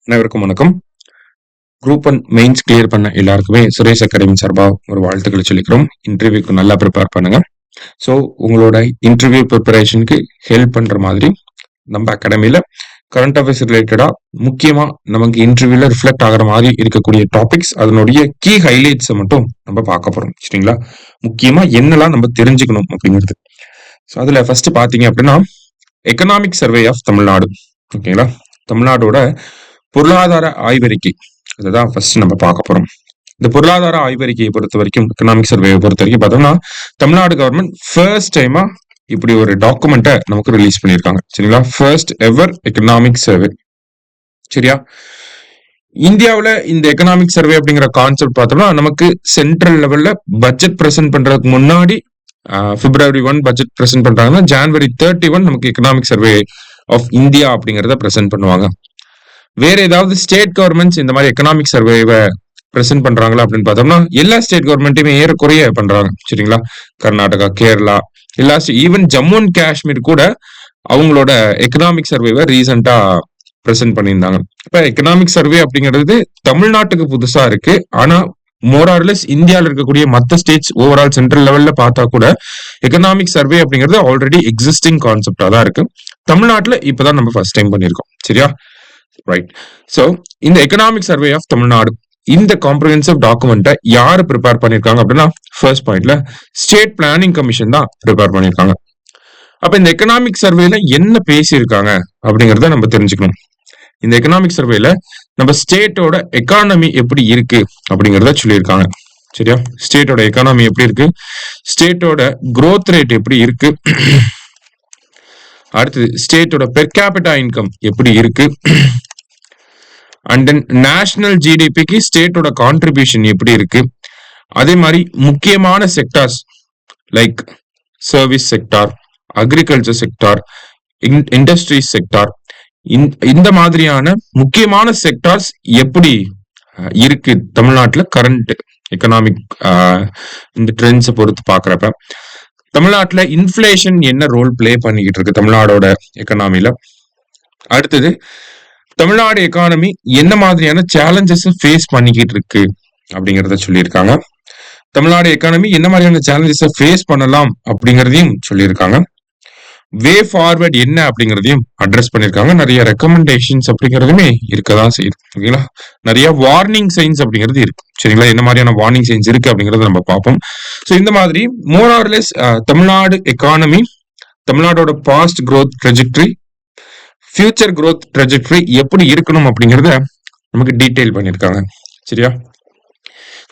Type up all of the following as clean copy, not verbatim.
அனைவருக்கும் வணக்கம். Group 1 mains clear பண்ண எல்லாருக்குமே சுரேஷ் அகாடமி சார்பா ஒரு வாழ்த்துக்களை சொல்லிக்கிறோம். இன்டர்வியூக்கு நல்லா ப்ரிப்பேர் பண்ணுங்க. ஸோ உங்களோட இன்டர்வியூ ப்ரிப்பரேஷனுக்கு ஹெல்ப் பண்ற மாதிரி நம்ம அகாடமியில கரண்ட் அஃபேர்ஸ் ரிலேட்டடா முக்கியமா நமக்கு இன்டர்வியூல ரிஃப்ளெக்ட் ஆகிற மாதிரி இருக்கக்கூடிய டாபிக்ஸ், அதனுடைய கீ ஹைலைட்ஸை மட்டும் நம்ம பார்க்க போறோம். சரிங்களா? முக்கியமா என்னெல்லாம் நம்ம தெரிஞ்சுக்கணும் அப்படிங்கிறது. ஸோ அதுல ஃபர்ஸ்ட் பாத்தீங்க அப்படின்னா எக்கனாமிக் சர்வே ஆஃப் தமிழ்நாடு. ஓகேங்களா? தமிழ்நாடோட பொருளாதார ஆய்வறிக்கை, அதுதான் ஃபர்ஸ்ட் நம்ம பார்க்க போறோம். இந்த பொருளாதார ஆய்வறிக்கையை பொறுத்த வரைக்கும், எக்கனாமிக் சர்வேயை பொறுத்த வரைக்கும் பார்த்தோம்னா, தமிழ்நாடு கவர்மெண்ட் ஃபர்ஸ்ட் டைமா இப்படி ஒரு டாக்குமெண்ட்டை நமக்கு ரிலீஸ் பண்ணியிருக்காங்க. சரிங்களா? First ever economic survey. சரியா? இந்தியாவில் இந்த எக்கனாமிக் சர்வே அப்படிங்கிற கான்செப்ட் பார்த்தோம்னா, நமக்கு சென்ட்ரல் லெவல்ல பட்ஜெட் பிரசன்ட் பண்றதுக்கு முன்னாடி February 1 பட்ஜெட் பிரசன்ட் பண்றாங்கன்னா, January 31 நமக்கு எக்கனாமிக் சர்வே ஆஃப் இந்தியா அப்படிங்கிறத பிரசன்ட் பண்ணுவாங்க. வேற ஏதாவது ஸ்டேட் கவர்மெண்ட்ஸ் இந்த மாதிரி எக்கனாமிக் சர்வேவை பிரசன்ட் பண்றாங்களா அப்படின்னு பார்த்தோம்னா, எல்லா ஸ்டேட் கவர்மெண்ட்டுமே ஏறக்குறைய பண்றாங்க. சரிங்களா? கர்நாடகா, கேரளா, எல்லா ஈவன் ஜம்மு அண்ட் காஷ்மீர் கூட அவங்களோட எக்கனாமிக் சர்வேவை ரீசெண்டா பிரசன்ட் பண்ணியிருந்தாங்க. இப்ப எக்கனாமிக் சர்வே அப்படிங்கிறது தமிழ்நாட்டுக்கு புதுசா இருக்கு. ஆனா மோரார்லெஸ் இந்தியாவில் இருக்கக்கூடிய மற்ற ஸ்டேட்ஸ் ஓவரால் சென்ட்ரல் லெவல்ல பார்த்தா கூட எக்கனாமிக் சர்வே அப்படிங்கிறது ஆல்ரெடி எக்ஸிஸ்டிங் கான்செப்டா தான் இருக்கு. தமிழ்நாட்டுல இப்பதான் நம்ம ஃபர்ஸ்ட் டைம் பண்ணியிருக்கோம். சரியா? ரைட். சோ இந்த எக்கனாமிக் சர்வே ஆஃப் தமிழ்நாடு, இந்த காம்ப்ரிஹென்சிவ் டாக்குமெண்ட்டை யாரு ப்ரிப்பேர் பண்ணிருக்காங்க அப்படின்னா, ஃபர்ஸ்ட் பாயிண்ட்ல ஸ்டேட் பிளானிங் கமிஷன் தான் ப்ரிப்பேர் பண்ணிருக்காங்க. அப்ப இந்த எக்கனாமிக் சர்வேல என்ன பேசியிருக்காங்க அப்படிங்கறத நம்ம தெரிஞ்சுக்கணும். இந்த எக்கனாமிக் சர்வேல நம்ம ஸ்டேட்டோட எக்கானமி எப்படி இருக்கு அப்படிங்கறத சொல்லியிருக்காங்க. சரியா? ஸ்டேட்டோட எக்கானமி எப்படி இருக்கு, ஸ்டேட்டோட growth ரேட் எப்படி இருக்கு, அடுத்தது ஸ்டேட்டோட பெர் கேபிட்டா இன்கம் எப்படி இருக்கு, அண்ட் தென் நேஷனல் ஜிடிபிக்கு ஸ்டேட்டோட கான்ட்ரிபியூஷன் எப்படி இருக்கு, அதே மாதிரி முக்கியமான sectors like service sector, agriculture sector, industries sector, இந்த மாதிரியான முக்கியமான செக்டார்ஸ் எப்படி இருக்கு தமிழ்நாட்டுல கரண்ட் எக்கனாமிக் இந்த ட்ரெண்ட்ஸை பொறுத்து பாக்குறப்ப, தமிழ்நாட்டுல இன்ஃபிளேஷன் என்ன ரோல் பிளே பண்ணிக்கிட்டு இருக்கு தமிழ்நாடோட எக்கனாமில, அடுத்தது தமிழ்நாடு எக்கானமி என்ன மாதிரியான சேலஞ்சஸ் ஃபேஸ் பண்ணிக்கிட்டு இருக்கு அப்படிங்கறத சொல்லியிருக்காங்க. தமிழ்நாடு எக்கானமி என்ன மாதிரியான சேலஞ்சஸ் ஃபேஸ் பண்ணலாம் அப்படிங்கறதையும் சொல்லியிருக்காங்க. வே ஃபார்வர்ட் என்ன அப்படிங்கறதையும் அட்ரஸ் பண்ணிருக்காங்க. நிறைய ரெக்கமெண்டேஷன்ஸ் அப்படிங்கறதுமே இருக்கதான் செய்யுது. ஓகேங்களா? நிறைய வார்னிங் சைன்ஸ் அப்படிங்கிறது இருக்கு. சரிங்களா? என்ன மாதிரியான வார்னிங் சைன்ஸ் இருக்கு அப்படிங்கறத நம்ம பார்ப்போம். ஸோ இந்த மாதிரி more or less Tamil Nadu economy, தமிழ்நாடோட past growth trajectory, future growth trajectory எப்படி இருக்கணும் அப்படிங்கறத நமக்கு டீடைல் பண்ணிருக்காங்க. சரியா?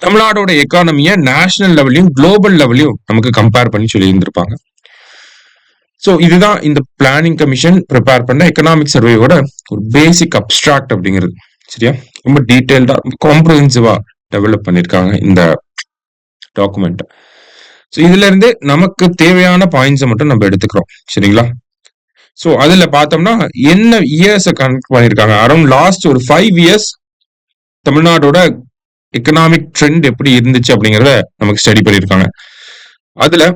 தமிழ்நாடோட எக்கானமியை நேஷனல் லெவலையும் குளோபல் லெவலையும் நமக்கு கம்பேர் பண்ணி சொல்லி இருந்திருப்பாங்க. ஸோ இதுதான் இந்த பிளானிங் கமிஷன் ப்ரிப்பேர் பண்ண எக்கனாமிக் சர்வேயோட ஒரு பேசிக் அப்டிராக்ட் அப்படிங்கிறது. சரியா? ரொம்ப டீடைல்டா காம்ப்ரிஹென்சிவா டெவலப் பண்ணிருக்காங்க இந்த டாக்குமெண்ட். ஸோ இதுல இருந்து நமக்கு தேவையான பாயிண்ட்ஸை மட்டும் நம்ம எடுத்துக்கிறோம். சரிங்களா? ஸோ அதுல பார்த்தோம்னா என்ன இயர்ஸை கனெக்ட் பண்ணிருக்காங்க, அரௌண்ட் லாஸ்ட் ஒரு 5 இயர்ஸ் தமிழ்நாடோட எக்கனாமிக் ட்ரெண்ட் எப்படி இருந்துச்சு அப்படிங்கறத நமக்கு ஸ்டடி பண்ணிருக்காங்க. அதுல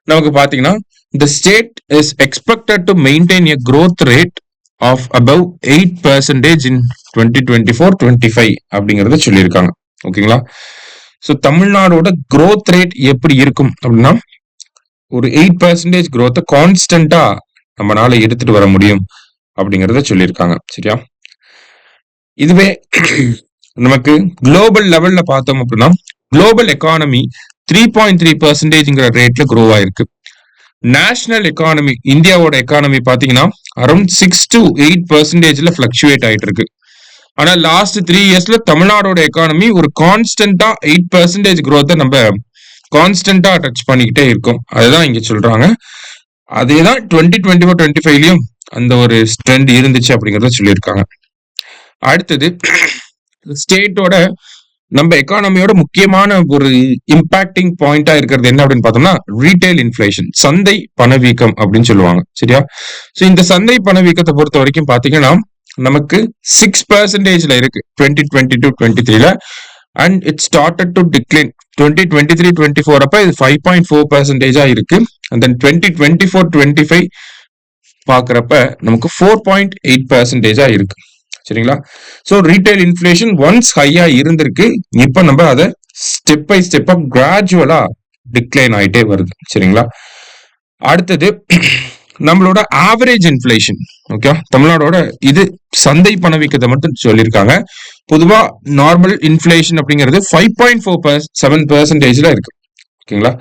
நமக்கு பாத்தீங்கன்னா, the state is expected to maintain a growth rate of above 8% in 2024-25 அப்படிங்கறத சொல்லியிருக்காங்க. ஓகேங்களா? ஸோ தமிழ்நாடோட growth rate எப்படி இருக்கும் அப்படின்னா, ஒரு 8% growth கான்ஸ்டன்டா நம்மளால எடுத்துட்டு வர முடியும் அப்படிங்கறத சொல்லியிருக்காங்க. சரியா? இதுவே நமக்கு குளோபல் லெவல்ல பார்த்தோம் அப்படின்னா, குளோபல் எக்கானமி 3.3% ரேட்ல க்ரோ ஆயிருக்கு. நேஷனல் எக்கானமி, இந்தியாவோட எக்கானமி பாத்தீங்கன்னா அரௌண்ட் 6 to 8% பிளக்சுவேட் ஆயிட்டு இருக்கு. ஆனா லாஸ்ட் 3 இயர்ஸ்ல தமிழ்நாடோட எக்கானமி ஒரு கான்ஸ்டன்டா 8% growth நம்ம கான்ஸ்டன்டா டச் பண்ணிக்கிட்டே இருக்கோம். அதுதான் இங்க சொல்றாங்க. அதேதான் 2024-25லயும் அந்த ஒரு ட்ரெண்ட் இருந்துச்சு அப்படிங்கறத சொல்லியிருக்காங்க. அடுத்தது ஸ்டேட்டோட நம்ம எக்கானமியோட முக்கியமான ஒரு இம்பாக்டிங் பாயிண்டா இருக்கிறது என்ன அப்படின்னு பார்த்தோம்னா, ரீட்டைல் இன்ஃபிளேஷன், சந்தை பணவீக்கம் அப்படின்னு சொல்லுவாங்க. சரியா? சோ இந்த சந்தை பணவீக்கத்தை பொறுத்த வரைக்கும் பாத்தீங்கன்னா நமக்கு 6%ல இருக்கு 2022-23ல, and it started to decline 2023-24 அப்ப இது 5.4% இருக்கு. அண்ட் தென் 2024-25 பாக்குறப்ப நமக்கு 4.8% இருக்கு. சரிங்களா? சோ ரீட்டைல் இன்ஃபிளேஷன் ஒன்ஸ் ஹையா இருந்திருக்கு. இப்ப நம்ம அதை ஸ்டெப் பை ஸ்டெப்பா கிராஜுவலா டிக்ளைன் ஆயிட்டே வருது. சரிங்களா? அடுத்தது நம்மளோட ஆவரேஜ் இன்ஃபிளேஷன். ஓகே, தமிழ்நாடோட இது சந்தை பணவீக்கத்தை மட்டும் சொல்லியிருக்காங்க. பொதுவா நார்மல் இன்ஃபிளேஷன் அப்படிங்கிறது 5.47% இருக்கு. ஓகேங்களா?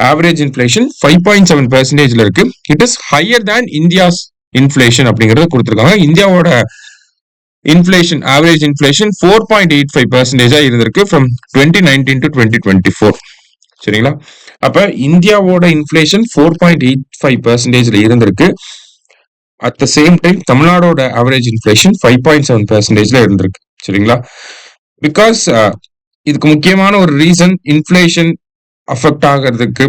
ஆவரேஜ் இன்ஃபிளேஷன் 5.7% இருக்கு. It is higher than India's inflation அப்படிங்கறத கொடுத்திருக்காங்க. இந்தியாவோட இன்ஃபிளேஷன் ஆவரேஜ் இன்ஃபிளேஷன் 4.85% இருந்திருக்கு ஃப்ரம் 2019 to 2024. சரிங்களா? அப்ப இந்தியாவோட இன்ஃபிளேஷன் 4.85% இருந்திருக்கு. அட் த சேம் டைம் தமிழ்நாடோட ஆவரேஜ் இன்ஃபிளேஷன் 5.7% இருந்திருக்கு. சரிங்களா? பிகாஸ் இதுக்கு முக்கியமான ஒரு ரீசன் இன்ஃபிளேஷன் அஃபெக்ட் ஆகிறதுக்கு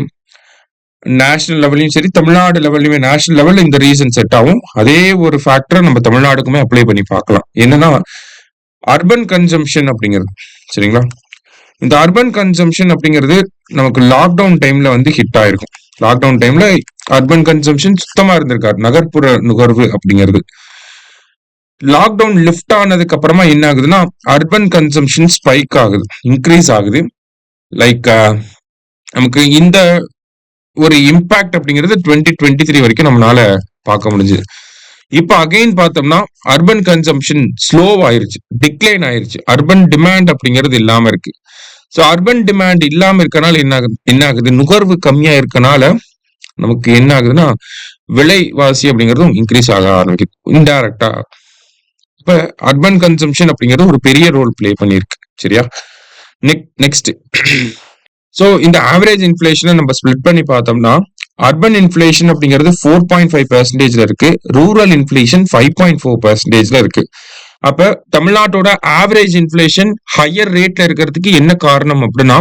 நேஷனல் லெவல்லையும் சரி தமிழ்நாடு லெவல்லையுமே நேஷனல் லெவல்ல இந்த ரீசன் செட் ஆகும். அதே ஒரு ஃபேக்டரை நம்ம தமிழ்நாடுக்குமே அப்ளை பண்ணி பார்க்கலாம். என்னன்னா அர்பன் கன்சம்ஷன் அப்படிங்கிறது. சரிங்களா? இந்த அர்பன் கன்சம்ஷன் அப்படிங்கிறது நமக்கு லாக்டவுன் டைம்ல வந்து ஹிட் ஆயிருக்கும். லாக்டவுன் டைம்ல அர்பன் கன்சம்ஷன் சுத்தமா இருந்திருக்காரு. நகர்ப்புற நுகர்வு அப்படிங்கிறது லாக்டவுன் லிஃப்ட் ஆனதுக்கு அப்புறமா என்ன ஆகுதுன்னா அர்பன் கன்சம்ஷன் ஸ்பைக் ஆகுது, இன்க்ரீஸ் ஆகுது. லைக் நமக்கு இந்த ஒரு இம்பாக்ட் அப்படிங்கிறது 2023 வரைக்கும் நம்மளால பார்க்க முடிஞ்சது. இப்ப அகைன் பார்த்தோம்னா அர்பன் கன்சம்ஷன் ஸ்லோ ஆயிருச்சு, டிக்ளைன் ஆயிருச்சு. அர்பன் டிமாண்ட் அப்படிங்கிறது இல்லாம இருக்கு. ஸோ அர்பன் டிமாண்ட் இல்லாம இருக்கனால என்ன ஆகுது, நுகர்வு கம்மியா இருக்கனால நமக்கு என்ன ஆகுதுன்னா விலைவாசி அப்படிங்கிறதும் இன்க்ரீஸ் ஆக ஆரம்பிக்குது இன்டைரக்டா. இப்ப அர்பன் கன்சம்ஷன் அப்படிங்கிறது ஒரு பெரிய ரோல் பிளே பண்ணிருக்கு. சரியா? நெக்ஸ்ட் ஸோ இந்த ஆவரேஜ் இன்ஃபிளேஷனை நம்ம ஸ்பிளிட் பண்ணி பார்த்தோம்னா அர்பன் இன்ஃபிளேஷன் அப்படிங்கிறது 4.5% இருக்கு, ரூரல் இன்ஃபிளேஷன் 5.4% இருக்கு. அப்ப தமிழ்நாட்டோட ஆவரேஜ் இன்ஃபிளேஷன் ஹையர் ரேட்ல இருக்கிறதுக்கு என்ன காரணம் அப்படின்னா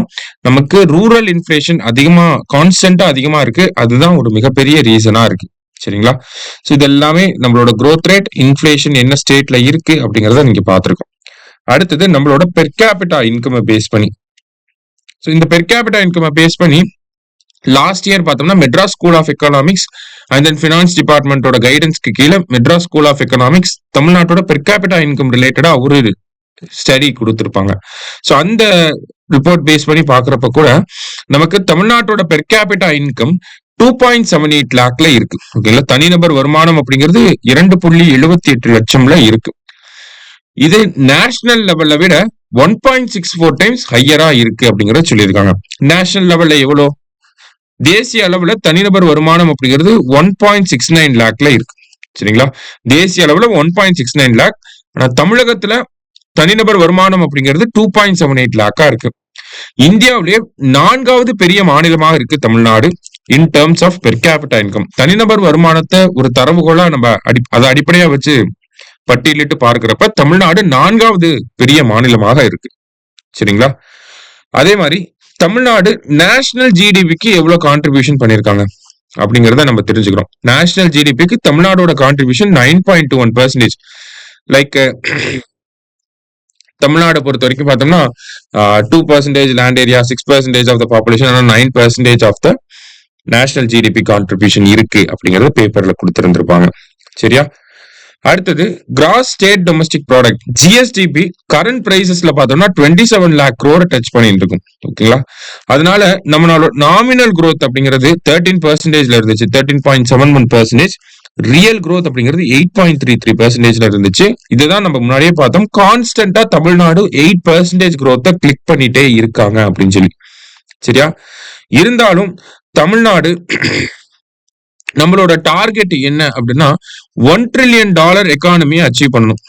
நமக்கு ரூரல் இன்ஃபிளேஷன் அதிகமா கான்ஸ்டன்டா அதிகமா இருக்கு. அதுதான் ஒரு மிகப்பெரிய ரீசனா இருக்கு. சரிங்களா? ஸோ இது எல்லாமே நம்மளோட growth ரேட் இன்ஃபிளேஷன் என்ன ஸ்டேட்ல இருக்கு அப்படிங்கறத நீங்க பார்த்திருக்கோம். அடுத்தது நம்மளோட பெர் கேபிட்டா இன்கம் பேஸ் பண்ணி. ஸோ இந்த பெர் கேபிட்டா இன்கம் பேஸ் பண்ணி லாஸ்ட் இயர் பார்த்தோம்னா Madras school of economics and then finance டிபார்ட்மெண்டோட கைடன்ஸ்க்கு கீழே மெட்ராஸ் ஸ்கூல் ஆஃப் எக்கனாமிக்ஸ் தமிழ்நாட்டோட பெர் கேபிட்டா இன்கம் ரிலேட்டடா ஒரு ஸ்டடி கொடுத்திருப்பாங்க. ஸோ அந்த ரிப்போர்ட் பேஸ் பண்ணி பாக்குறப்ப கூட நமக்கு தமிழ்நாட்டோட பெர் கேபிட்டா இன்கம் 2.78 லேக்ல இருக்கு. ஓகேங்களா? தனிநபர் வருமானம் அப்படிங்கிறது 2.78 லட்சம்ல இருக்கு. இது நேஷனல் லெவல்ல விட 1.64 டைம்ஸ் ஹையரா இருக்கு அப்படிங்கறத சொல்லியிருக்காங்க. நேஷனல் லெவல்ல எவ்வளோ, தேசிய அளவுல தனிநபர் வருமானம் அப்படிங்கிறது 1.69 லேக்ல இருக்கு. சரிங்களா? தேசிய அளவுல 1.69 லேக். ஆனா தமிழகத்துல தனிநபர் வருமானம் அப்படிங்கிறது 2.78 லேக்கா இருக்கு. இந்தியாவிலேயே 4வது பெரிய மாநிலமாக இருக்கு Tamil Nadu in terms of per capita income. தனிநபர் வருமானத்தை ஒரு தரவுகோலா நம்ம அதை அடிப்படையா வச்சு பட்டியலிட்டு பார்க்கிறப்ப தமிழ்நாடு 4வது பெரிய மாநிலமாக இருக்கு. சரிங்களா? அதே மாதிரி தமிழ்நாடு நேஷனல் ஜிடிபிக்கு எவ்வளவு கான்ட்ரிபியூஷன் பண்ணிருக்காங்க அப்படிங்கறத நம்ம தெரிஞ்சுக்கிறோம். நேஷனல் ஜிடிபிக்கு தமிழ்நாடோட கான்ட்ரிபியூஷன் 9.21%. லைக் தமிழ்நாடு பொறுத்த வரைக்கும் பார்த்தோம்னா 2% land area, 6% of the population, 9% of the national GDP contribution இருக்கு அப்படிங்கறத பேப்பர்ல கொடுத்திருந்திருப்பாங்க. சரியா? அடுத்தது gross state domestic product GSDP current பிரைசஸ்ல பார்த்தோம்னா 27 லேக் crore டச் பண்ணிட்டு இருக்கும். ஓகேங்களா? அதனால நம்மளோட நாமினல் growth அப்படிங்கிறது 13%ல இருந்துச்சு, 13.71%. ரியல் growth அப்படிங்கிறது 8.33%ல இருந்துச்சு. இதுதான் நம்ம முன்னாடியே பார்த்தோம். கான்ஸ்டன்டா தமிழ்நாடு 8% growth கிளிக் பண்ணிட்டே இருக்காங்க அப்படின்னு சொல்லி. சரியா? இருந்தாலும் தமிழ்நாடு நம்மளோட டார்கெட் என்ன அப்படின்னா $1 trillion எக்கானமியை அச்சீவ் பண்ணணும்.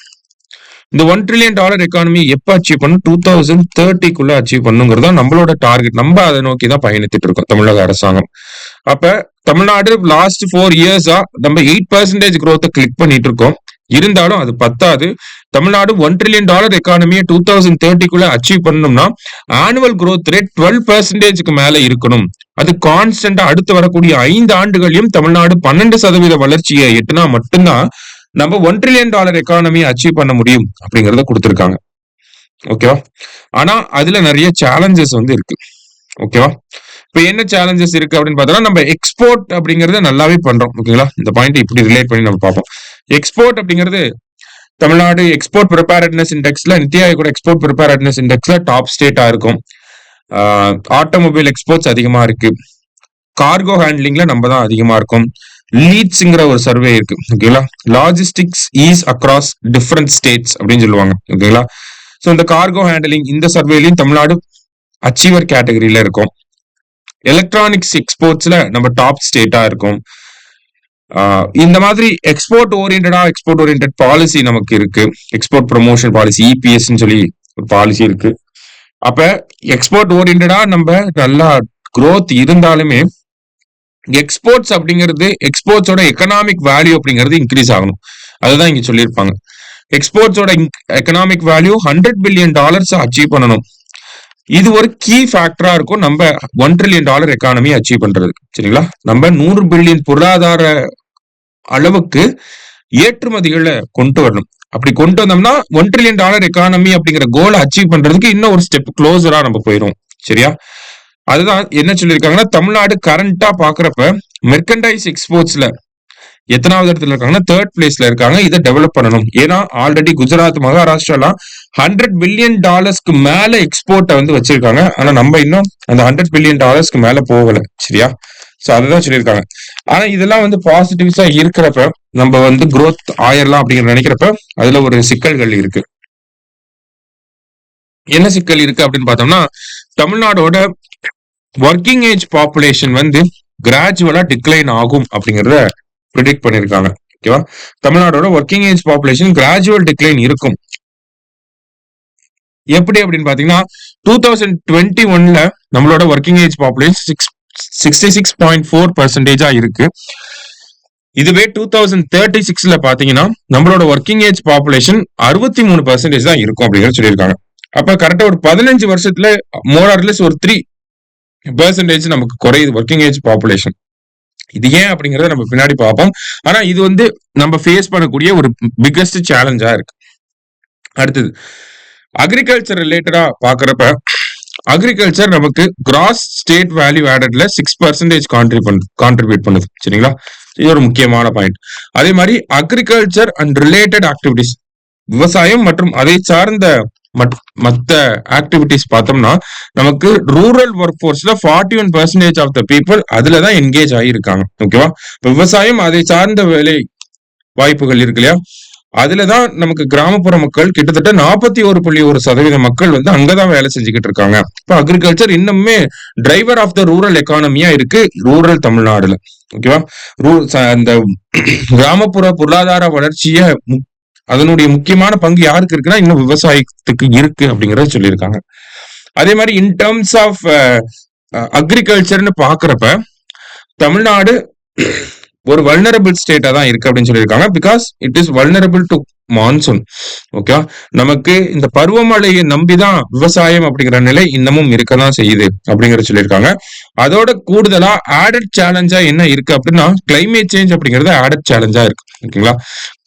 இந்த $1 trillion எக்கானமி எப்ப அச்சீவ் பண்ணணும், 2030 அச்சீவ் பண்ணுங்கிறதா நம்மளோட டார்கெட். நம்ம அதை நோக்கி தான் பயணித்துட்டு இருக்கோம் தமிழக அரசாங்கம். அப்ப தமிழ்நாடு லாஸ்ட் 4 இயர்ஸா நம்ம 8% growth கிளிக் பண்ணிட்டு இருக்கோம். இருந்தாலும் அது பத்தாது. தமிழ்நாடு $1 trillion எக்கானமியை 2030 அச்சீவ் பண்ணணும்னா ஆனுவல் growth ரேட் 12%க்கு மேல இருக்கணும். அது கான்ஸ்டன்டா அடுத்து வரக்கூடிய 5 ஆண்டுகளையும் தமிழ்நாடு 12% வளர்ச்சியை எட்டுனா மட்டும்தான் நம்ம $1 trillion எக்கானமியை அச்சீவ் பண்ண முடியும் அப்படிங்கறத கொடுத்திருக்காங்க. ஓகேவா? ஆனா அதுல நிறைய சேலஞ்சஸ் வந்து இருக்கு. ஓகேவா? இப்ப என்ன சேலஞ்சஸ் இருக்கு அப்படின்னு பார்த்தோம்னா, நம்ம எக்ஸ்போர்ட் அப்படிங்கறத நல்லாவே பண்றோம். ஓகேங்களா? இந்த பாயிண்ட் இப்படி ரிலேட் பண்ணி நம்ம பார்ப்போம். எக்ஸ்போர்ட் அப்படிங்கிறது தமிழ்நாடு எக்ஸ்போர்ட் ப்ரிப்பேர்ட்னஸ் இண்டெக்ஸ்ல நித்தி ஆயோட எக்ஸ்போர்ட் ப்ரிப்பேர்ட்னஸ் இண்டெக்ஸ்ல டாப் ஸ்டேட்டா இருக்கும். ஆட்டோமொபைல் எக்ஸ்போர்ட்ஸ் அதிகமா இருக்கு. கார்கோ ஹேண்ட்லிங்ல நம்ம தான் அதிகமா இருக்கும். லீட்ஸ்ங்கிற ஒரு சர்வே இருக்கு. ஓகேங்களா? Logistics ease across different states அப்படின்னு சொல்லுவாங்க. ஓகேங்களா? ஸோ இந்த கார்கோ ஹேண்ட்லிங் இந்த சர்வேலையும் தமிழ்நாடு அச்சீவர் கேட்டகரியில இருக்கும். எலக்ட்ரானிக்ஸ் எக்ஸ்போர்ட்ஸ்ல நம்ம டாப் ஸ்டேட்டா இருக்கும். இந்த மாதிரி எக்ஸ்போர்ட் ஓரியன்ட் பாலிசி நமக்கு இருக்கு. எக்ஸ்போர்ட் ப்ரொமோஷன் பாலிசி EPS சொல்லி ஒரு பாலிசி இருக்கு. அப்ப எக்ஸ்போர்ட் ஓரியன்டா நம்ம நல்லா growth இருந்தாலுமே எக்ஸ்போர்ட்ஸ் அப்படிங்கிறது எக்ஸ்போர்ட்ஸோட எக்கனாமிக் வேல்யூ அப்படிங்கிறது இன்க்ரீஸ் ஆகணும். அதுதான் இங்க சொல்லியிருப்பாங்க. எக்ஸ்போர்ட்ஸோட எக்கனாமிக் வேல்யூ $100 பில்லியன் அச்சீவ் பண்ணணும். இது ஒரு கீ ஃபேக்டரா இருக்கும் நம்ம $1 trillion எக்கானமி அச்சீவ் பண்றது. சரிங்களா? நம்ம 100 பில்லியன் பொருளாதார அளவுக்கு ஏற்றுமதிகளை கொண்டு வரணும். அப்படி கொண்டு வந்தோம்னா $1 trillion எக்கானமி அப்படிங்கிற கோலை அச்சீவ் பண்றதுக்கு இன்னும் ஒரு ஸ்டெப் க்ளோஸரா நம்ம போயிடும். சரியா? அதுதான் என்ன சொல்லியிருக்காங்கன்னா, தமிழ்நாடு கரண்டா பாக்குறப்ப மெர்கண்டைஸ் எக்ஸ்போர்ட்ஸ்ல எத்தனாவது இடத்துல இருக்காங்கன்னா 3rd பிளேஸ்ல இருக்காங்க. இதை டெவலப் பண்ணணும். ஏன்னா ஆல்ரெடி குஜராத், மகாராஷ்டிராலாம் $100 பில்லியன் மேல எக்ஸ்போர்ட்டை வந்து வச்சிருக்காங்க. ஆனா நம்ம இன்னும் அந்த $100 பில்லியன் மேல போகல. சரியா? சோ அதுதான் சொல்லியிருக்காங்க. ஆனா இதெல்லாம் வந்து பாசிட்டிவ்ஸா இருக்கிறப்ப நம்ம வந்து growth ஆயிரலாம் அப்படிங்கிற நினைக்கிறப்ப அதுல ஒரு சிக்கல்கள் இருக்கு. என்ன சிக்கல் இருக்கு அப்படின்னு பார்த்தோம்னா, தமிழ்நாடோட ஒர்க்கிங் ஏஜ் பாப்புலேஷன் வந்து கிராஜுவலா டிக்ளைன் ஆகும் அப்படிங்கறத ப்ரிடிக்ட் பண்ணிருக்காங்க. ஓகேவா? தமிழ்நாடோட working age population gradual decline இருக்கும். எப்படி அப்படின்னு பாத்தீங்கன்னா 2021ல நம்மளோட ஒர்க்கிங் ஏஜ் பாப்புலேஷன் 66.4% இருக்கு. இதுவே 2036ல பாத்தீங்கன்னா நம்மளோட ஒர்க்கிங் ஏஜ் பாப்புலேஷன் 63% தான் இருக்கும் அப்படிங்கறது சொல்லியிருக்காங்க. அப்ப கரெக்டா ஒரு 15 வருஷத்துல மோரார்லெஸ் ஒரு 3% நமக்கு குறையுது ஒர்க்கிங் ஏஜ் பாப்புலேஷன். இது ஏன் அப்படிங்கறத நம்ம பின்னாடி பார்ப்போம். ஆனா இது வந்து நம்ம ஃபேஸ் பண்ணக்கூடிய ஒரு பிக்கஸ்ட் சேலஞ்சா இருக்கு. அடுத்தது அக்ரிகல்ச்சர் ரிலேட்டடா பாக்குறப்ப அக்ரிகல்ச்சர் நமக்கு கிராஸ் ஸ்டேட் வேல்யூ ஆடட்ல 6% கான்ட்ரிபியூட் பண்ணுது. சரிங்களா? இது ஒரு முக்கியமான பாயிண்ட். அதே மாதிரி அக்ரிகல்ச்சர் அண்ட் ரிலேட்டட் ஆக்டிவிட்டிஸ், விவசாயம் மற்றும் அதை சார்ந்த மற்ற ஆக்டிவிட்டிஸ் பார்த்தோம்னா நமக்கு ரூரல் ஒர்க் ஃபோர்ஸ்ல 41% ஆஃப் த பீப்புள் அதுலதான் என்கேஜ் ஆகியிருக்காங்க. ஓகேவா? விவசாயம் அதை சார்ந்த வேலை வாய்ப்புகள் இருக்கு இல்லையா? அதுலதான் நமக்கு கிராமப்புற மக்கள் கிட்டத்தட்ட 41.1% மக்கள் வந்து அங்கதான் வேலை செஞ்சுக்கிட்டு இருக்காங்க. இப்போ அக்ரிகல்ச்சர் இன்னுமே டிரைவர் ஆஃப் த ரூரல் எக்கானமியா இருக்கு ரூரல் தமிழ்நாடுல. ஓகேவா? அந்த கிராமப்புற பொருளாதார வளர்ச்சிய அதனுடைய முக்கியமான பங்கு யாருக்கு இருக்குன்னா இன்னும் விவசாயத்துக்கு இருக்கு அப்படிங்கறத சொல்லியிருக்காங்க. அதே மாதிரி இன் டர்ம்ஸ் ஆஃப் அக்ரிகல்ச்சர்னு பாக்குறப்ப தமிழ்நாடு ஒரு வல்னரபிள் ஸ்டேட்டா தான் இருக்கு அப்படின்னு சொல்லியிருக்காங்க. Because it is vulnerable to monsoon. Okay, நமக்கு இந்த பருவமழையை நம்பிதான் விவசாயம் அப்படிங்கிற நிலை இன்னமும் இருக்கதான் செய்யுது அப்படிங்கறத சொல்லியிருக்காங்க. அதோட கூடுதலா ஆடட் சேலஞ்சா என்ன இருக்கு அப்படின்னா கிளைமேட் சேஞ்ச் அப்படிங்கிறது ஆடட் சேலஞ்சா இருக்கு. ஓகேங்களா?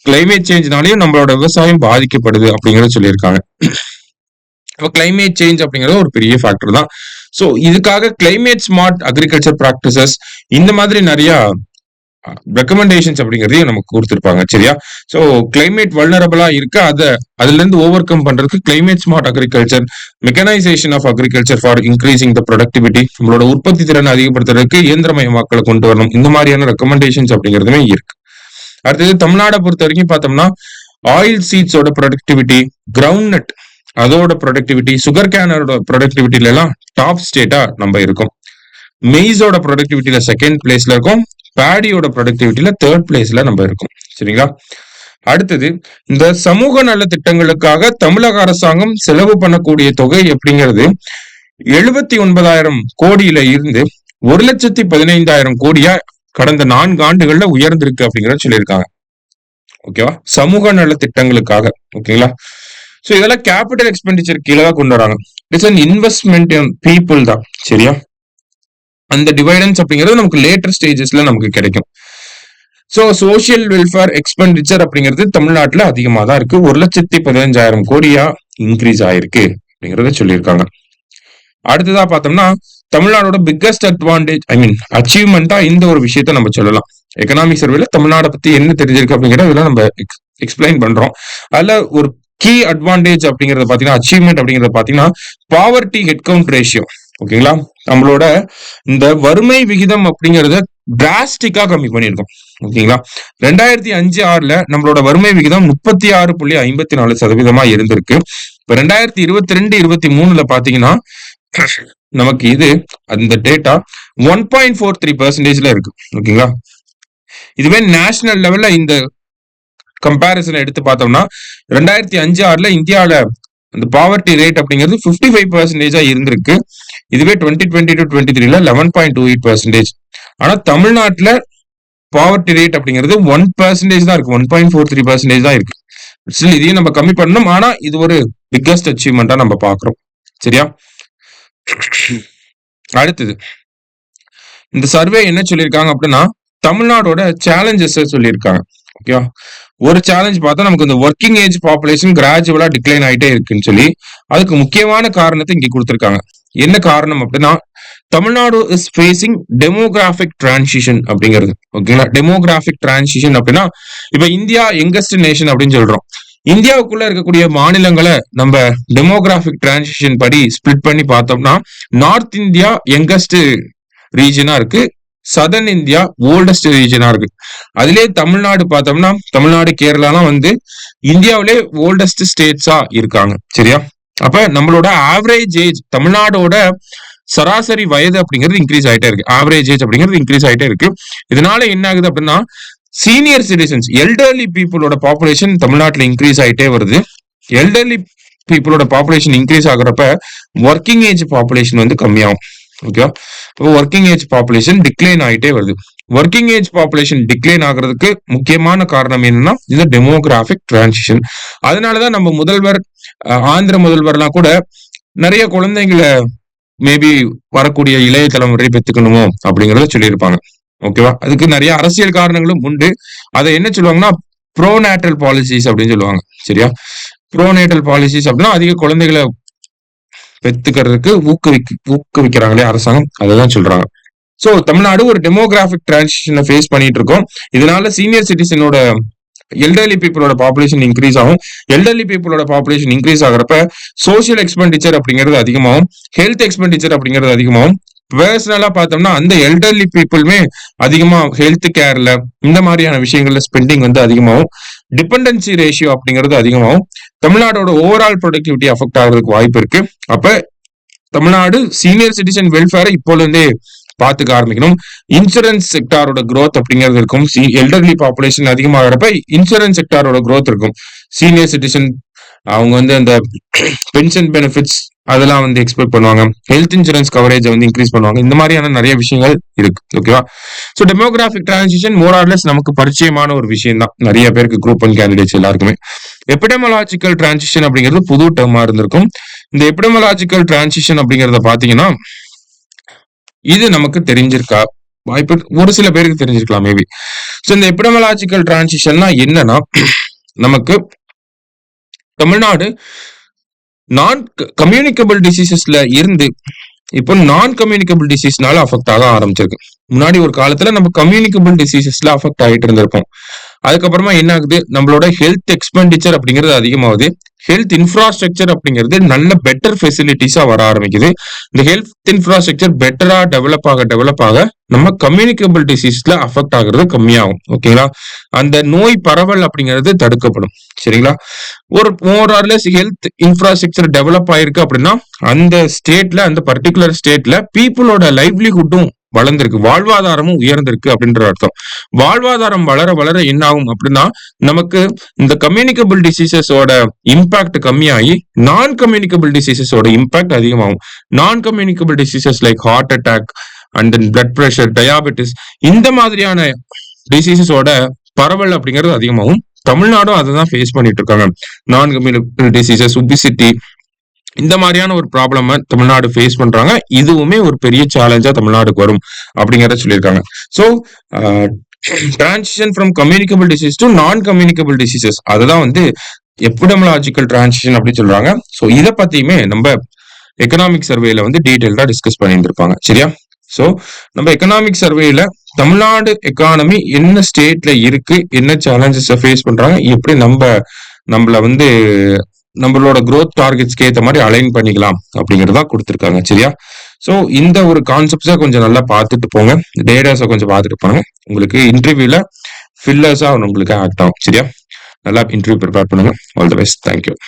கிளைமேட் சேஞ்ச்னாலையும் நம்மளோட விவசாயம் பாதிக்கப்படுது அப்படிங்கறத சொல்லியிருக்காங்க. இப்போ கிளைமேட் சேஞ்ச் அப்படிங்கிறது ஒரு பெரிய ஃபேக்டர் தான். ஸோ இதுக்காக கிளைமேட் ஸ்மார்ட் அக்ரிகல்ச்சர் ப்ராக்டிசஸ் இந்த மாதிரி நிறைய ரெக்கமெண்டேஷன்ஸ் அப்படிங்கறதையும் நமக்கு கொடுத்துருப்பாங்க. சரியா? ஸோ கிளைமேட் வல்னரபிளா இருக்கு, அதுல இருந்து ஓவர் கம் பண்றதுக்கு climate smart agriculture, mechanisation of agriculture for increasing the productivity, நம்மளோட உற்பத்தி திறனை அதிகப்படுத்துறதுக்கு இயந்திரமயமாக்கலை கொண்டு வரணும். இந்த மாதிரியான ரெக்கமெண்டேஷன்ஸ் அப்படிங்கிறதுமே இருக்கு. அடுத்தது தமிழ்நாடை பொறுத்த வரைக்கும் பார்த்தோம்னா ஆயில் சீட்ஸோட ப்ரொடக்டிவிட்டி, கிரவுண்ட் நட் அதோட ப்ரொடக்டிவிட்டி, சுகர் கேனோட ப்ரொடக்டிவிட்டில எல்லாம் டாப் ஸ்டேட்டா நம்ம இருக்கோம். மெய்ஸோட ப்ரொடக்டிவிட்டியில 2nd பிளேஸ்ல இருக்கும். பேடியோட ப்ரொடக்டிவிட்டியில 3rd பிளேஸ்ல நம்ம இருக்கோம். சரிங்களா? அடுத்தது இந்த சமூக நல திட்டங்களுக்காக தமிழக அரசாங்கம் செலவு பண்ணக்கூடிய தொகை அப்படிங்கிறது 79,000 கோடியில இருந்து 1,15,000 கோடியா கடந்த 4 ஆண்டுகள்ல உயர்ந்திருக்கு அப்படிங்கறத சொல்லியிருக்காங்க. ஓகேவா? சமூக நல திட்டங்களுக்காக. ஓகேங்களா? சோ இதெல்லாம் கேபிட்டல் எக்ஸ்பெண்டிச்சர் கீழே தான் கொண்டு வராங்க. It's an investment in people தான். சரியா? அந்த டிவைடன்ஸ் அப்படிங்கிறது நமக்கு லேட்டர் ஸ்டேஜஸ்ல நமக்கு கிடைக்கும். சோ சோசியல் வெல்ஃபேர் எக்ஸ்பெண்டிச்சர் அப்படிங்கிறது தமிழ்நாட்டுல அதிகமா தான் இருக்கு. 1,15,000 கோடியா இன்க்ரீஸ் ஆயிருக்கு அப்படிங்கறத சொல்லியிருக்காங்க. அடுத்ததா பார்த்தோம்னா தமிழ்நாடோட பிக்கஸ்ட் அட்வான்டேஜ் அச்சீவ்மெண்டா இந்த ஒரு விஷயத்த நம்ம சொல்லலாம். எக்கனாமிக் சர்வேல தமிழ்நாடை பத்தி என்ன தெரிஞ்சிருக்கு அப்படிங்கிறத இதெல்லாம் நம்ம எக்ஸ்பிளைன் பண்றோம். அதுல ஒரு கீ அட்வான்டேஜ் அப்படிங்கறத பாத்தீங்கன்னா, அச்சீவ்மெண்ட் அப்படிங்கறத பாத்தீங்கன்னா, பாவர்ட்டி ஹெட்கவுண்ட் ரேஷியோ. ஓகேங்களா, நம்மளோட இந்த வறுமை விகிதம் அப்படிங்கறத டிராஸ்டிக்கா கம்மி பண்ணியிருக்கோம். ஓகேங்களா, 2005-6 நம்மளோட வறுமை விகிதம் 36.54% இருந்திருக்கு. இப்ப 2022-23 பாத்தீங்கன்னா நமக்கு இது அந்த டேட்டா 1.43% இருக்கு. ஓகேங்களா, இதுவே நேஷனல் லெவல்ல இந்த கம்பேரிசன் எடுத்து பார்த்தோம்னா 2005-6 இந்தியாவில அந்த பாவர்ட்டி ரேட் அப்படிங்கிறது 55% இருந்திருக்கு. இதுவே 2022-23 11.28%. ஆனா தமிழ்நாட்டுல பாவர்ட்டி ரேட் அப்படிங்கிறது 1% தான் இருக்கு, 1.43% தான் இருக்கு. ஸ்டில் இதையும் நம்ம கம்மி பண்ணணும். ஆனா இது ஒரு பிக்கஸ்ட் அச்சீவ்மெண்டா நம்ம பாக்குறோம். சரியா, அடுத்தது இந்த சர்வே என்ன சொல்லியிருக்காங்க அப்படின்னா, தமிழ்நாடோட சேலஞ்சஸ் சொல்லியிருக்காங்க. ஓகேவா, ஒரு சேலஞ்ச் பார்த்தா நமக்கு இந்த ஒர்க்கிங் ஏஜ் பாப்புலேஷன் கிராஜுவலா டிக்ளைன் ஆயிட்டே இருக்குன்னு சொல்லி அதுக்கு முக்கியமான காரணத்தை இங்க கொடுத்திருக்காங்க. என்ன காரணம் அப்படின்னா, Tamil Nadu is facing demographic transition அப்படிங்கிறது. ஓகேங்களா, டெமோகிராபிக் டிரான்சிஷன் அப்படின்னா இப்ப இந்தியா யங்கஸ்ட் நேஷன் அப்படின்னு சொல்றோம். இந்தியாவுக்குள்ள இருக்கக்கூடிய மாநிலங்களை நம்ம டெமோகிராபிக் டிரான்சிஷன் படி ஸ்பிளிட் பண்ணி பார்த்தோம்னா, நார்த் இந்தியா யங்கஸ்ட் ரீஜனா இருக்கு, சதர்ன் இந்தியா ஓல்டஸ்ட் ரீஜனா இருக்கு. அதுலயே தமிழ்நாடு பார்த்தோம்னா, தமிழ்நாடு கேரளாலாம் வந்து இந்தியாவிலே ஓல்டஸ்ட் ஸ்டேட்ஸா இருக்காங்க. சரியா, அப்ப நம்மளோட ஆவரேஜ் ஏஜ், தமிழ்நாடோட சராசரி வயது அப்படிங்கிறது இன்க்ரீஸ் ஆயிட்டே இருக்கு. ஆவரேஜ் ஏஜ் அப்படிங்கிறது இன்க்ரீஸ் ஆயிட்டே இருக்கு. இதனால என்ன ஆகுது அப்படின்னா, சீனியர் சிட்டிசன்ஸ், எல்டர்லி பீப்புளோட பாப்புலேஷன் தமிழ்நாட்டில் இன்க்ரீஸ் ஆயிட்டே வருது. எல்டர்லி பீப்புளோட பாப்புலேஷன் இன்க்ரீஸ் ஆகுறப்ப ஒர்க்கிங் ஏஜ் பாப்புலேஷன் வந்து கம்மியாகும். Okay, working age population decline ஆயிட்டே வருது. ஒர்க்கிங் ஏஜ் பாப்புலேஷன் டிக்ளைன் ஆகுறதுக்கு முக்கியமான காரணம் என்னன்னா இந்த டெமோகிராபிக் டிரான்சிஷன். அதனாலதான் நம்ம முதல்வர், ஆந்திர முதல்வர்லாம் கூட நிறைய குழந்தைங்களை மேபி வரக்கூடிய இளைய தலைமுறை பெற்றுக்கணுமோ அப்படிங்கறத சொல்லியிருப்பாங்க. ஓகேவா, அதுக்கு நிறைய அரசியல் காரணங்களும் உண்டு. அதை என்ன சொல்லுவாங்கன்னா ப்ரோநேட்டல் பாலிசிஸ் அப்படின்னு சொல்லுவாங்க. சரியா, ப்ரோநேட்டல் பாலிசிஸ் அப்படின்னா அதிக குழந்தைகளை பெத்துக்கிறதுக்கு ஊக்குவிக்கிறாங்களே அரசாங்கம், அதான் சொல்றாங்க. சோ தமிழ்நாடு ஒரு டெமோகிராபிக் டிரான்சிஷனை ஃபேஸ் பண்ணிட்டு இருக்கோம். இதனால சீனியர் சிட்டிசனோட, எல்டர்லி பீப்புளோட பாப்புலேஷன் இன்க்ரீஸ் ஆகும். எல்டர்லி பீப்புளோட பாப்புலேஷன் இன்க்ரீஸ் ஆகிறப்ப சோசியல் எக்ஸ்பெண்டிச்சர் அப்படிங்கிறது அதிகமாகும், ஹெல்த் எக்ஸ்பெண்டிச்சர் அப்படிங்கிறது அதிகமாகும். பர்சனலா பார்த்தோம்னா அந்த எல்டர்லி பீப்புளுமே அதிகமா ஹெல்த் கேர்ல இந்த மாதிரியான விஷயங்கள்ல ஸ்பெண்டிங் வந்து அதிகமாகும். டிபெண்டன்சி ரேஷியோ அப்படிங்கிறது அதிகமாகும். தமிழ்நாடோட ஓவரால் ப்ரொடக்டிவிட்டி அஃபெக்ட் ஆகிறதுக்கு வாய்ப்பு இருக்கு. அப்ப தமிழ்நாடு சீனியர் சிட்டிசன் வெல்ஃபேரை இப்போல இருந்தே பாத்துக்க ஆரம்பிக்கணும். இன்சூரன்ஸ் செக்டாரோட growth அப்படிங்கிறது இருக்கும். எல்டர்லி பாப்புலேஷன் அதிகமாகிறப்ப இன்சூரன்ஸ் செக்டாரோட growth இருக்கும். சீனியர் சிட்டிசன் அவங்க வந்து அந்த பென்ஷன் பெனிஃபிட்ஸ் அதெல்லாம் வந்து எக்ஸ்பெக்ட் பண்ணுவாங்க. ஹெல்த் இன்சூரன்ஸ் கவரேஜ் வந்து இன்க்ரீஸ் பண்ணுவாங்க. இந்த மாதிரியான நிறைய விஷயங்கள் இருக்கு. ஓகேவா, so demographic transition more or less நமக்கு பரிச்சயமான ஒரு விஷயம் தான் நிறைய பேருக்கு, குரூப் ஒன் கேண்டிடேட்ஸ் எல்லாருக்குமே. எபிடெமலாஜிக்கல் டிரான்சிஷன் அப்படிங்கிறது புது டேர்மா இருந்திருக்கும். இந்த எபிடெமலாஜிக்கல் டிரான்சிஷன் அப்படிங்கறத பாத்தீங்கன்னா இது நமக்கு தெரிஞ்சிருக்கா, வாய்ப்பு ஒரு சில பேருக்கு தெரிஞ்சிருக்கலாம் மேபி. ஸோ இந்த எபிடெமலாஜிக்கல் டிரான்சிஷன்னா என்னன்னா, நமக்கு தமிழ்நாடு நான் கம்யூனிகபிள் டிசீசஸ்ல இருந்து இப்போ நான் கம்யூனிகபிள் டிசீஸ்னால அஃபெக்ட் ஆக ஆரம்பிச்சிருக்கு. முன்னாடி ஒரு காலத்துல நம்ம கம்யூனிகபிள் டிசீசஸ்ல அஃபெக்ட் ஆகிட்டு இருந்திருப்போம். அதுக்கப்புறமா என்ன ஆகுது, நம்மளோட ஹெல்த் எக்ஸ்பெண்டிச்சர் அப்படிங்கிறது அதிகமாகுது. ஹெல்த் இன்ஃப்ராஸ்ட்ரக்சர் அப்படிங்கிறது நல்ல பெட்டர் ஃபெசிலிட்டிஸா வர ஆரம்பிக்குது. இந்த ஹெல்த் இன்ஃப்ராஸ்ட்ரக்சர் பெட்டரா டெவலப் ஆக நம்ம கம்யூனிகபிள் டிசீஸ்ல அஃபெக்ட் ஆகுறது கம்மியாகும். ஓகேங்களா, அந்த நோய் பரவல் அப்படிங்கிறது தடுக்கப்படும். சரிங்களா, ஒரு மோர் or less health infrastructure develop ஆயிருக்கு அப்படின்னா அந்த ஸ்டேட்ல, அந்த பர்டிகுலர் ஸ்டேட்ல பீப்புளோட லைவ்லிஹுட்டும் வளர்ந்திருக்கு, வாழ்வாதாரமும் உயர்ந்திருக்கு அப்படின்ற அர்த்தம். வாழ்வாதாரம் வளர வளர என்ன ஆகும் அப்படின்னா நமக்கு இந்த கம்யூனிகபிள் டிசீசஸோட இம்பாக்ட் கம்மியாகி நான் கம்யூனிகபிள் டிசீசஸோட இம்பாக்ட் அதிகமாகும். Non communicable diseases like heart attack and then blood pressure, diabetes, இந்த மாதிரியான டிசீசஸோட பரவல் அப்படிங்கிறது அதிகமாகும். தமிழ்நாடும் அதை தான் ஃபேஸ் பண்ணிட்டு இருக்காங்க. நான் கம்யூனிகபிள் டிசீசஸ், ஒபிசிட்டி, இந்த மாதிரியான ஒரு ப்ராப்ளம் தமிழ்நாடு ஃபேஸ் பண்றாங்க. இதுவுமே ஒரு பெரிய சேலஞ்சா தமிழ்நாடுக்கு வரும் அப்படிங்கறத சொல்லியிருக்காங்க. So transition from communicable disease to நான் கம்யூனிகபிள் டிசீசஸ், அதுதான் வந்து எபிடெமலாஜிக்கல் டிரான்சிஷன் அப்படின்னு சொல்றாங்க. ஸோ இதை பத்தியுமே நம்ம எக்கனாமிக் சர்வேல வந்து டீடைல்டா டிஸ்கஸ் பண்ணியிருந்திருப்பாங்க. சரியா? சோ நம்ம எக்கனாமிக் சர்வேல தமிழ்நாடு எக்கானமி என்ன ஸ்டேட்ல இருக்கு, என்ன சேலஞ்சஸ் ஃபேஸ் பண்றாங்க, எப்படி நம்மள வந்து நம்மளோட growth டார்கெட்ஸ்க்கு ஏத்த மாதிரி அலைன் பண்ணிக்கலாம் அப்படிங்கறதா கொடுத்திருக்காங்க. சரியா? சோ இந்த ஒரு கான்செப்ட்ஸை கொஞ்சம் நல்லா பார்த்துட்டு போங்க. டேட்டாஸை கொஞ்சம் பார்த்துட்டு போங்க. உங்களுக்கு இன்டர்வியூல ஃபில்லர்ஸா உங்களுக்கு ஆக்ட் ஆகும். சரியா? நல்லா இன்டர்வியூ ப்ரிப்பேர் பண்ணுங்க. All the best. தேங்க்யூ.